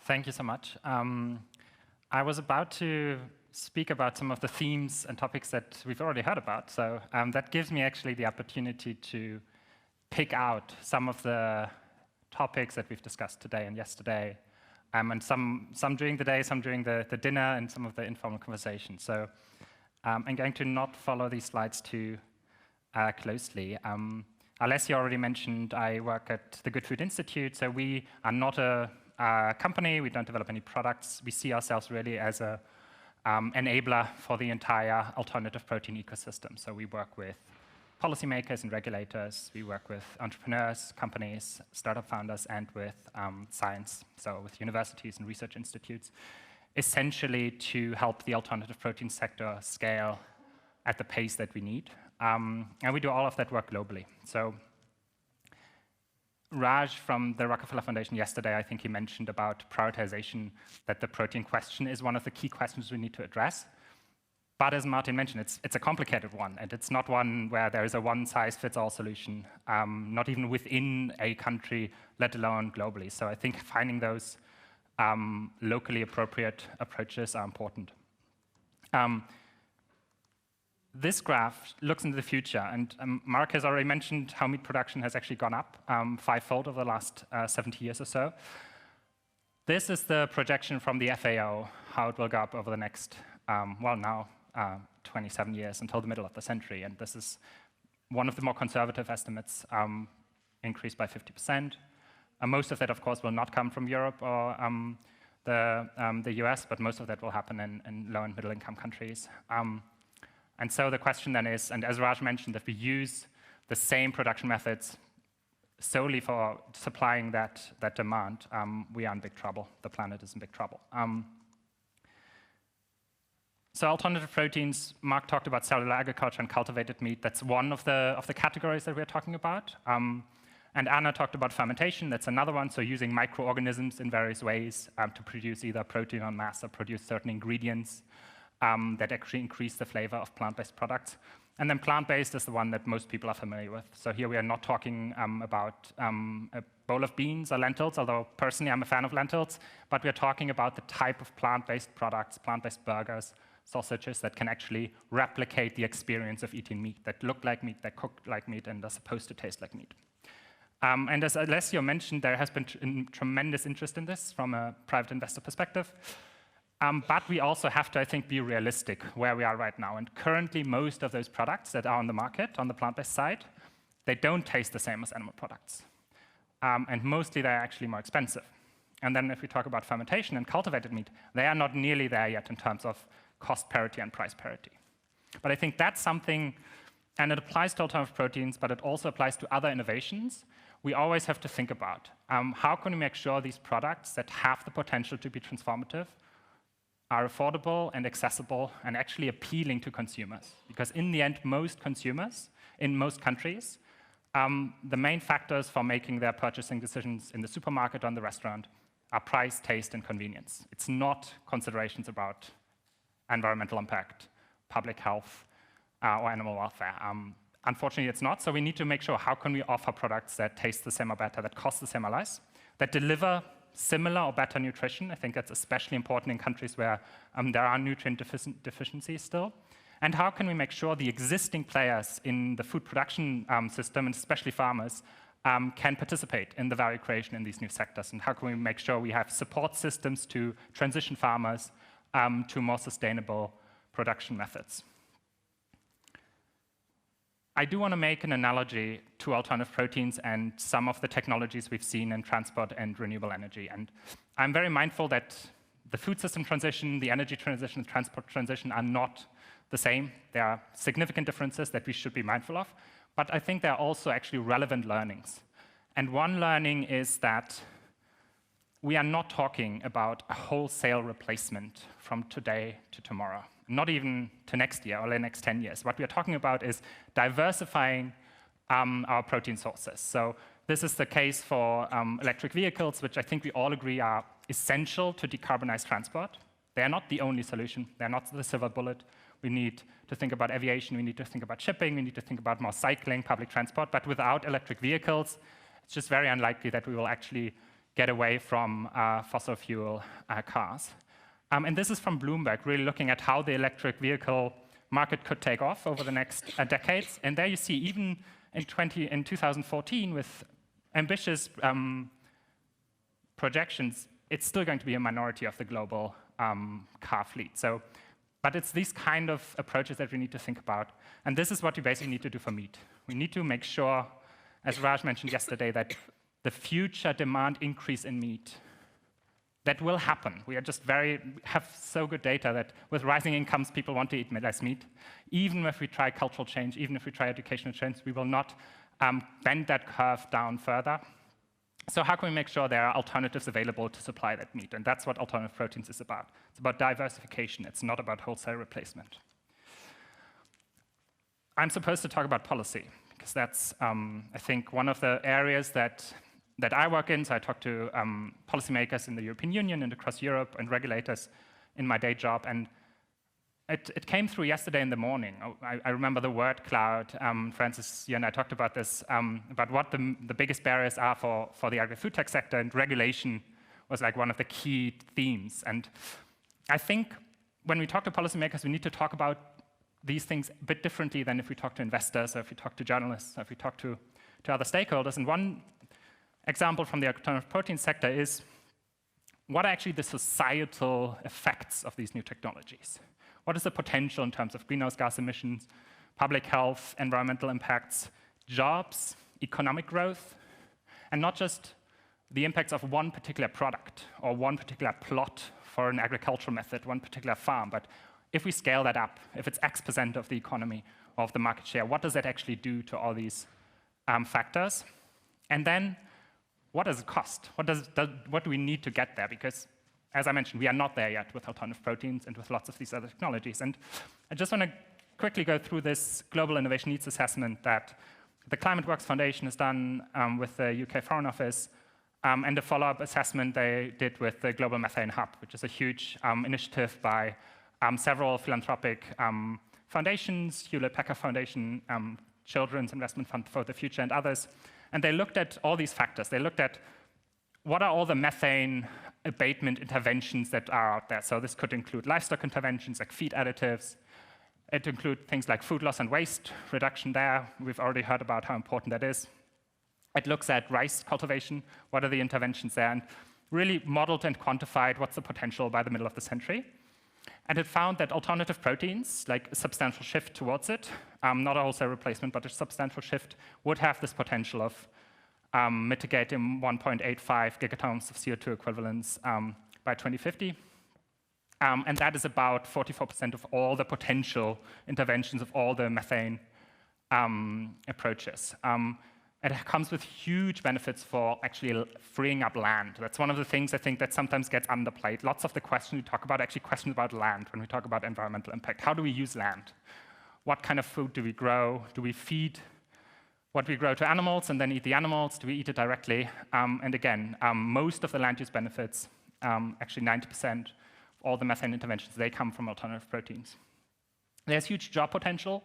Thank you so much. I was about to speak about some of the themes and topics that we've already heard about. So that gives me actually the opportunity to pick out some of the topics that we've discussed today and yesterday, and some during the day, some during the dinner, and some of the informal conversations. So I'm going to not follow these slides too closely. Alessia already mentioned I work at the Good Food Institute, so we are not a company, we don't develop any products. We see ourselves really as a enabler for the entire alternative protein ecosystem. So we work with policymakers and regulators, we work with entrepreneurs, companies, startup founders, and with science, so with universities and research institutes, essentially to help the alternative protein sector scale at the pace that we need. And we do all of that work globally. So Raj from the Rockefeller Foundation yesterday, I think he mentioned about prioritization, that the protein question is one of the key questions we need to address. But as Martin mentioned, it's a complicated one, and it's not one where there is a one-size-fits-all solution, not even within a country, let alone globally. So I think finding those locally appropriate approaches are important. This graph looks into the future, and Mark has already mentioned how meat production has actually gone up fivefold over the last 70 years or so. This is the projection from the FAO, how it will go up over the next, 27 years until the middle of the century. And this is one of the more conservative estimates, increased by 50%. Most of that, of course, will not come from Europe or the US, but most of that will happen in low and middle income countries. And so the question then is, and as Raj mentioned, if we use the same production methods solely for supplying that demand, we are in big trouble. The planet is in big trouble. So alternative proteins, Mark talked about cellular agriculture and cultivated meat. That's one of the categories that we're talking about. And Anna talked about fermentation. That's another one. So using microorganisms in various ways to produce either protein en masse or produce certain ingredients that actually increase the flavor of plant-based products. And then plant-based is the one that most people are familiar with. So here we are not talking about a bowl of beans or lentils, although personally I'm a fan of lentils, but we're talking about the type of plant-based products, plant-based burgers, sausages that can actually replicate the experience of eating meat, that look like meat, that cook like meat, and are supposed to taste like meat. And as Alessio mentioned, there has been tremendous interest in this from a private investor perspective. But we also have to, I think, be realistic where we are right now. And currently, most of those products that are on the market, on the plant-based side, they don't taste the same as animal products. And mostly, they're actually more expensive. And then if we talk about fermentation and cultivated meat, they are not nearly there yet in terms of cost parity and price parity. But I think that's something, and it applies to alternative proteins, but it also applies to other innovations, we always have to think about. How can we make sure these products that have the potential to be transformative are affordable and accessible and actually appealing to consumers? Because in the end, most consumers in most countries, the main factors for making their purchasing decisions in the supermarket or in the restaurant are price, taste, and convenience. It's not considerations about environmental impact, public health, or animal welfare. Unfortunately, it's not, so we need to make sure how can we offer products that taste the same or better, that cost the same or less, that deliver similar or better nutrition. I think that's especially important in countries where there are nutrient deficiencies still. And how can we make sure the existing players in the food production system, and especially farmers, can participate in the value creation in these new sectors? And how can we make sure we have support systems to transition farmers to more sustainable production methods? I do want to make an analogy to alternative proteins and some of the technologies we've seen in transport and renewable energy. And I'm very mindful that the food system transition, the energy transition, the transport transition are not the same. There are significant differences that we should be mindful of. But I think there are also actually relevant learnings. And one learning is that we are not talking about a wholesale replacement from today to tomorrow, not even to next year or the next 10 years. What we are talking about is diversifying our protein sources. So this is the case for electric vehicles, which I think we all agree are essential to decarbonize transport. They are not the only solution. They're not the silver bullet. We need to think about aviation. We need to think about shipping. We need to think about more cycling, public transport. But without electric vehicles, it's just very unlikely that we will actually get away from fossil fuel cars. And this is from Bloomberg, really looking at how the electric vehicle market could take off over the next decades. And there you see, even in 2014, with ambitious projections, it's still going to be a minority of the global car fleet. But it's these kind of approaches that we need to think about. And this is what we basically need to do for meat. We need to make sure, as Raj mentioned yesterday, that the future demand increase in meat, that will happen. We are just have so good data that with rising incomes, people want to eat less meat. Even if we try cultural change, even if we try educational change, we will not bend that curve down further. So how can we make sure there are alternatives available to supply that meat? And that's what alternative proteins is about. It's about diversification. It's not about wholesale replacement. I'm supposed to talk about policy, because that's, I think, one of the areas that I work in. So I talk to policymakers in the European Union and across Europe and regulators in my day job. And it came through yesterday in the morning. I remember the word cloud. Francis, you and I talked about this, about what the biggest barriers are for the agri-food tech sector, and regulation was like one of the key themes. And I think when we talk to policymakers, we need to talk about these things a bit differently than if we talk to investors, or if we talk to journalists, or if we talk to other stakeholders. And one example from the alternative protein sector is, what are actually the societal effects of these new technologies? What is the potential in terms of greenhouse gas emissions, public health, environmental impacts, jobs, economic growth, and not just the impacts of one particular product or one particular plot for an agricultural method, one particular farm, but if we scale that up, if it's X% of the economy, of the market share, what does that actually do to all these factors? And then, what does it cost? What do we need to get there? Because, as I mentioned, we are not there yet with alternative proteins and with lots of these other technologies. And I just want to quickly go through this global innovation needs assessment that the Climate Works Foundation has done with the UK Foreign Office, and the follow-up assessment they did with the Global Methane Hub, which is a huge initiative by several philanthropic foundations, Hewlett-Packard Foundation, Children's Investment Fund for the Future, and others. And they looked at all these factors. They looked at what are all the methane abatement interventions that are out there. So this could include livestock interventions like feed additives. It includes things like food loss and waste reduction there. We've already heard about how important that is. It looks at rice cultivation. What are the interventions there? And really modeled and quantified what's the potential by the middle of the century. And it found that alternative proteins, like a substantial shift towards it, not a wholesale replacement, but a substantial shift, would have this potential of mitigating 1.85 gigatons of CO2 equivalents by 2050. And that is about 44% of all the potential interventions of all the methane approaches. It comes with huge benefits for actually freeing up land. That's one of the things I think that sometimes gets underplayed. Lots of the questions we talk about are actually questions about land when we talk about environmental impact. How do we use land? What kind of food do we grow? Do we feed what we grow to animals and then eat the animals? Do we eat it directly? And again, most of the land use benefits, actually 90% of all the methane interventions, they come from alternative proteins. There's huge job potential,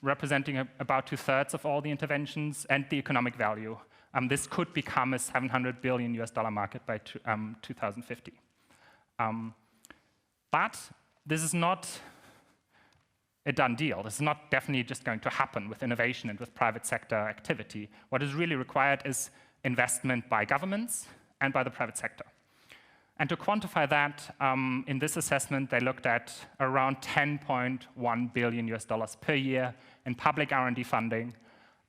representing about 2/3 of all the interventions and the economic value. This could become a $700 billion market by 2050. But this is not a done deal. This is not definitely just going to happen with innovation and with private sector activity. What is really required is investment by governments and by the private sector. And to quantify that, in this assessment, they looked at around $10.1 billion per year in public R&D funding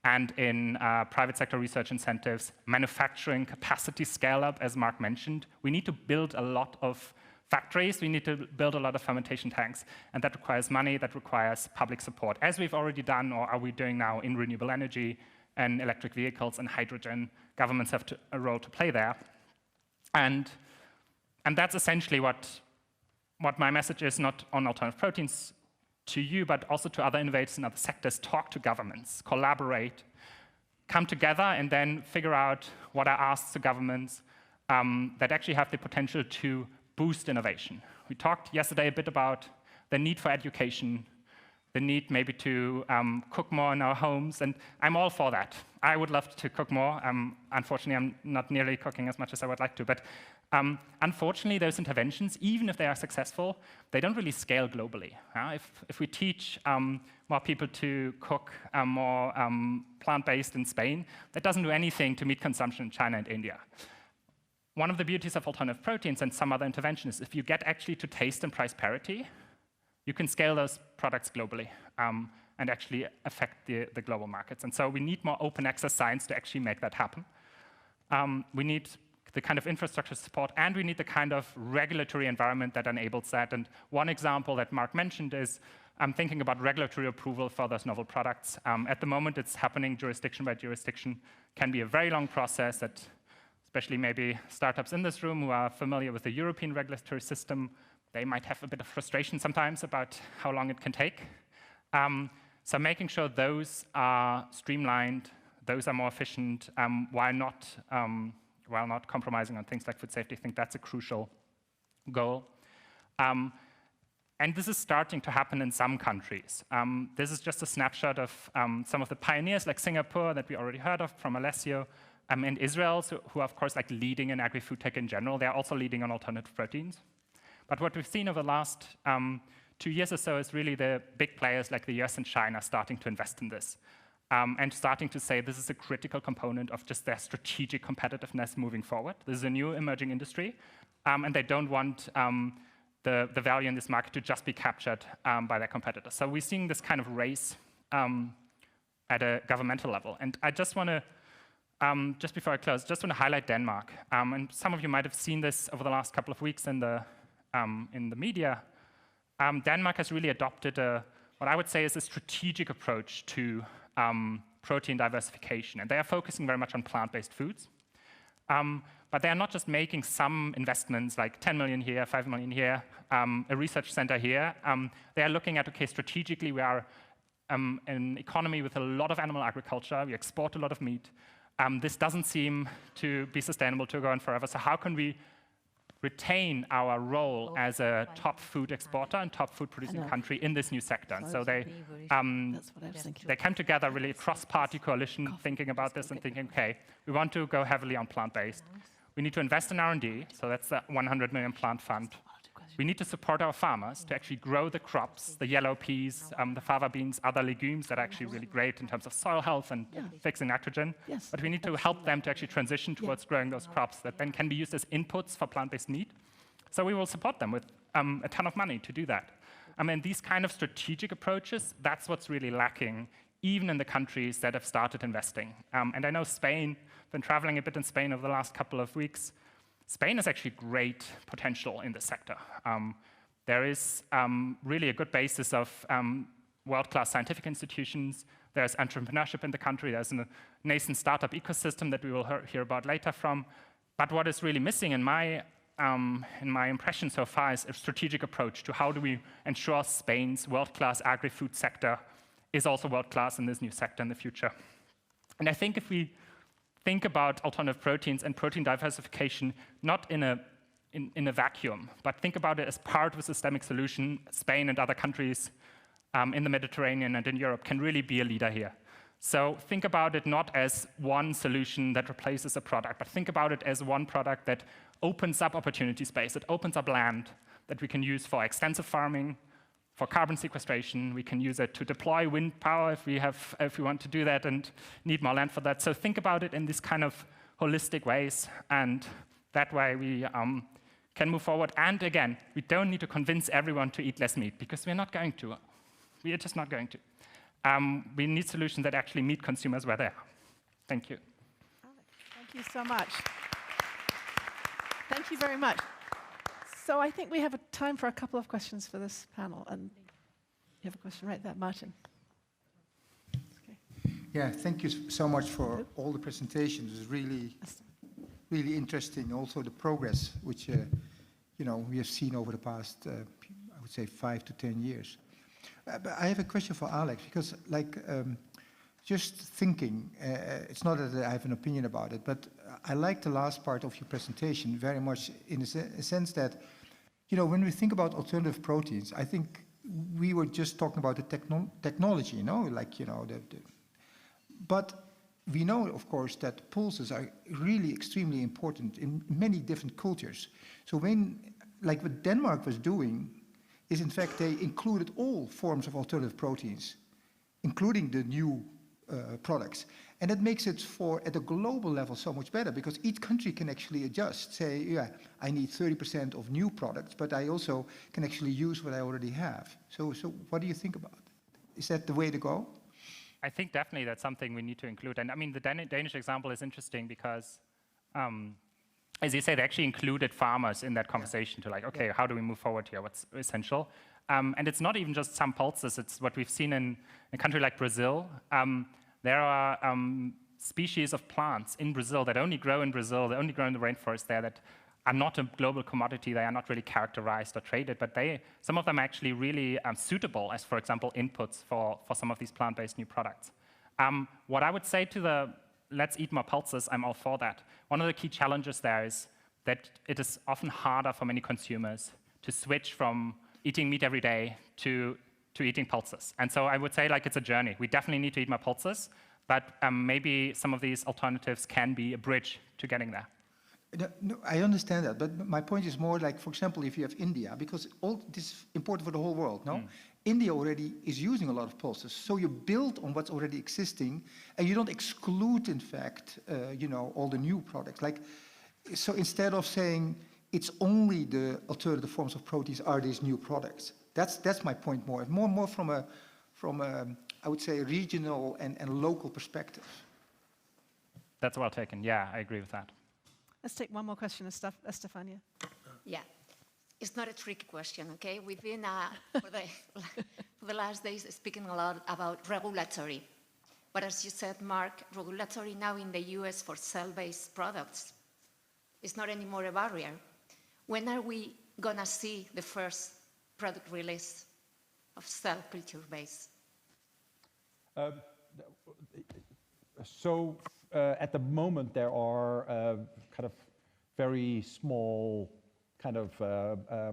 and in private sector research incentives, manufacturing capacity scale-up, as Mark mentioned. We need to build a lot of factories. We need to build a lot of fermentation tanks. And that requires money. That requires public support, as we've already done or are we doing now in renewable energy and electric vehicles and hydrogen. Governments have a role to play there. And that's essentially what my message is, not on alternative proteins to you, but also to other innovators in other sectors. Talk to governments, collaborate, come together, and then figure out what are asks to governments that actually have the potential to boost innovation. We talked yesterday a bit about the need for education, the need maybe to cook more in our homes, and I'm all for that. I would love to cook more. Unfortunately, I'm not nearly cooking as much as I would like to. But unfortunately, those interventions, even if they are successful, they don't really scale globally. If we teach more people to cook more plant-based in Spain, that doesn't do anything to meat consumption in China and India. One of the beauties of alternative proteins and some other interventions is if you get actually to taste and price parity, you can scale those products globally and actually affect the global markets. And so we need more open access science to actually make that happen. We need the kind of infrastructure support, and we need the kind of regulatory environment that enables that. And one example that Mark mentioned is thinking about regulatory approval for those novel products. At the moment, it's happening jurisdiction by jurisdiction. Can be a very long process that especially maybe startups in this room who are familiar with the European regulatory system, they might have a bit of frustration sometimes about how long it can take. So making sure those are streamlined, those are more efficient, while not compromising on things like food safety, I think that's a crucial goal. And this is starting to happen in some countries. This is just a snapshot of some of the pioneers like Singapore that we already heard of from Alessio, and Israel, who are of course like leading in agri-food tech in general. They're also leading on alternative proteins. But what we've seen over the last 2 years or so is really the big players like the US and China starting to invest in this and starting to say this is a critical component of just their strategic competitiveness moving forward. This is a new emerging industry, and they don't want the value in this market to just be captured by their competitors. So we're seeing this kind of race at a governmental level. And I just want to, just before I close, just want to highlight Denmark. And some of you might have seen this over the last couple of weeks in the media. Denmark has really adopted what I would say is a strategic approach to protein diversification. And they are focusing very much on plant-based foods. But they are not just making some investments like 10 million here, 5 million here, a research center here. They are looking at, okay, strategically we are an economy with a lot of animal agriculture. We export a lot of meat. This doesn't seem to be sustainable to go on forever. So how can we retain our role as a top food exporter and top food producing country in this new sector? And so they came together really a cross-party coalition thinking about this and thinking, okay, we want to go heavily on plant-based. We need to invest in R&D, so that's the 100 million plant fund. We need to support our farmers to actually grow the crops, the yellow peas, the fava beans, other legumes that are actually really great in terms of soil health and fixing nitrogen. But we need to help them to actually transition towards growing those crops that then can be used as inputs for plant-based meat. So we will support them with a ton of money to do that. I mean, these kind of strategic approaches, that's what's really lacking, even in the countries that have started investing. And I know Spain, been traveling a bit in Spain over the last couple of weeks. Spain has actually great potential in this sector. There is really a good basis of world-class scientific institutions. There's entrepreneurship in the country. There's a nascent startup ecosystem that we will hear about later from. But what is really missing in my impression so far is a strategic approach to how do we ensure Spain's world-class agri-food sector is also world-class in this new sector in the future. And I think if we think about alternative proteins and protein diversification not in a vacuum, but think about it as part of a systemic solution, Spain and other countries in the Mediterranean and in Europe can really be a leader here. So think about it not as one solution that replaces a product, but think about it as one product that opens up opportunity space, that opens up land that we can use for extensive farming, for carbon sequestration. We can use it to deploy wind power if we want to do that and need more land for that. So think about it in this kind of holistic ways, and that way we can move forward. And again, we don't need to convince everyone to eat less meat, because we're not going to. We are just not going to. We need solutions that actually meet consumers where they are. Thank you. Alex, thank you so much. Thank you very much. So I think we have time for a couple of questions for this panel. And you have a question right there, Martin. Okay. Yeah, thank you so much for all the presentations. It was really interesting. Also the progress, which we have seen over the past, I would say, 5 to 10 years. But I have a question for Alex, because just thinking, it's not that I have an opinion about it, but I like the last part of your presentation very much in a sense that, when we think about alternative proteins, I think we were just talking about the technology, but we know, of course, that pulses are really extremely important in many different cultures. So like what Denmark was doing is, in fact, they included all forms of alternative proteins, including the new products. And that makes it at a global level so much better, because each country can actually adjust, say, yeah, I need 30% of new products, but I also can actually use what I already have. So what do you think about it? Is that the way to go? I think definitely that's something we need to include. And I mean, the Danish example is interesting because, as you say, they actually included farmers in that conversation to like, okay, how do we move forward here? What's essential? And it's not even just some pulses. It's what we've seen in a country like Brazil. There are species of plants in Brazil that only grow in Brazil, they only grow in the rainforest there, that are not a global commodity. They are not really characterized or traded, but some of them are actually really suitable as, for example, inputs for some of these plant-based new products. What I would say to the let's eat more pulses, I'm all for that. One of the key challenges there is that it is often harder for many consumers to switch from eating meat every day to eating pulses. And so I would say like it's a journey. We definitely need to eat more pulses, but maybe some of these alternatives can be a bridge to getting there. No, I understand that, but my point is more like, for example, if you have India, because all this is important for the whole world, no? India already is using a lot of pulses, so you build on what's already existing, and you don't exclude, in fact, all the new products. So instead of saying it's only the alternative forms of proteins are these new products. That's my point more from a I would say regional and local perspective. That's well taken. Yeah, I agree with that. Let's take one more question, Estefania. Yeah, it's not a tricky question, okay? We've been, for the last days, speaking a lot about regulatory. But as you said, Mark, regulatory now in the US for cell-based products is not anymore a barrier. When are we going to see the first product release of cell culture base? At the moment, there are kind of very small kind of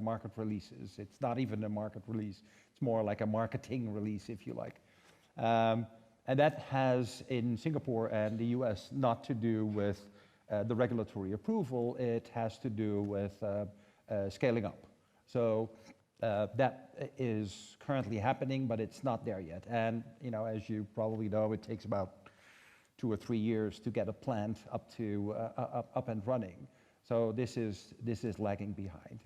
market releases. It's not even a market release. It's more like a marketing release, if you like. And that has, in Singapore and the US, not to do with the regulatory approval. It has to do with scaling up. So that is currently happening, but it's not there yet. And as you probably know, it takes about 2 or 3 years to get a plant up and running. So this is lagging behind.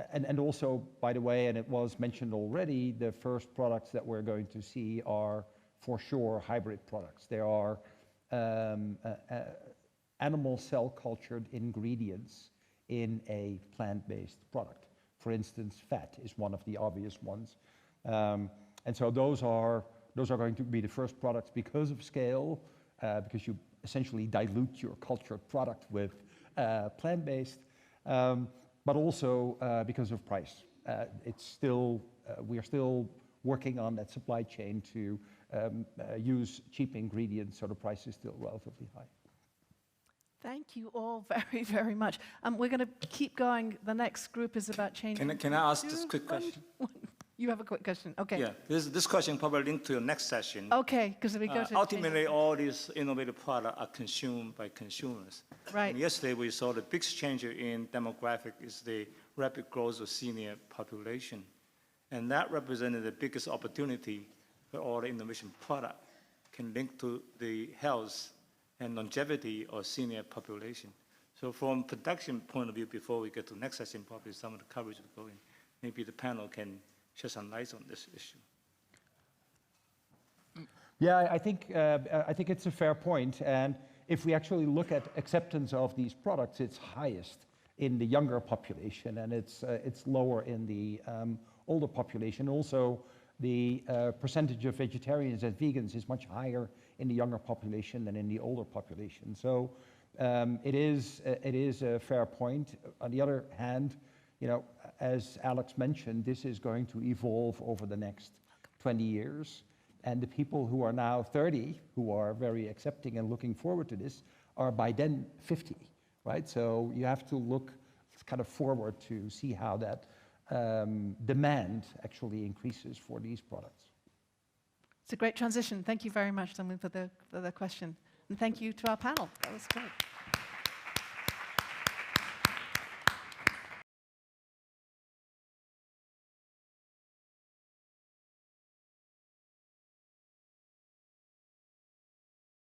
And also, by the way, and it was mentioned already, the first products that we're going to see are for sure hybrid products. There are animal cell cultured ingredients in a plant-based product. For instance, fat is one of the obvious ones. And so those are going to be the first products because of scale, because you essentially dilute your cultured product with plant-based, but also because of price. We are still working on that supply chain to use cheap ingredients, so the price is still relatively high. Thank you all very, very much. We're going to keep going. The next group is about changing. Can I ask this quick question? You have a quick question. Okay. Yeah, this question probably linked to your next session. Okay, because we go to ultimately, all these innovative products are consumed by consumers. Right. And yesterday, we saw the big change in demographic is the rapid growth of senior population, and that represented the biggest opportunity for all the innovation product can link to the health and longevity of senior population. So from production point of view, before we get to the next session, probably some of the coverage will go in. Maybe the panel can shed some light on this issue. Yeah, I think it's a fair point. And if we actually look at acceptance of these products, it's highest in the younger population, and it's lower in the older population. Also, the percentage of vegetarians and vegans is much higher in the younger population than in the older population. So it is a fair point. On the other hand, as Alex mentioned, this is going to evolve over the next 20 years. And the people who are now 30, who are very accepting and looking forward to this, are by then 50, right? So you have to look kind of forward to see how that demand actually increases for these products. It's a great transition. Thank you very much, Dongmin, for the question. And thank you to our panel. That was great.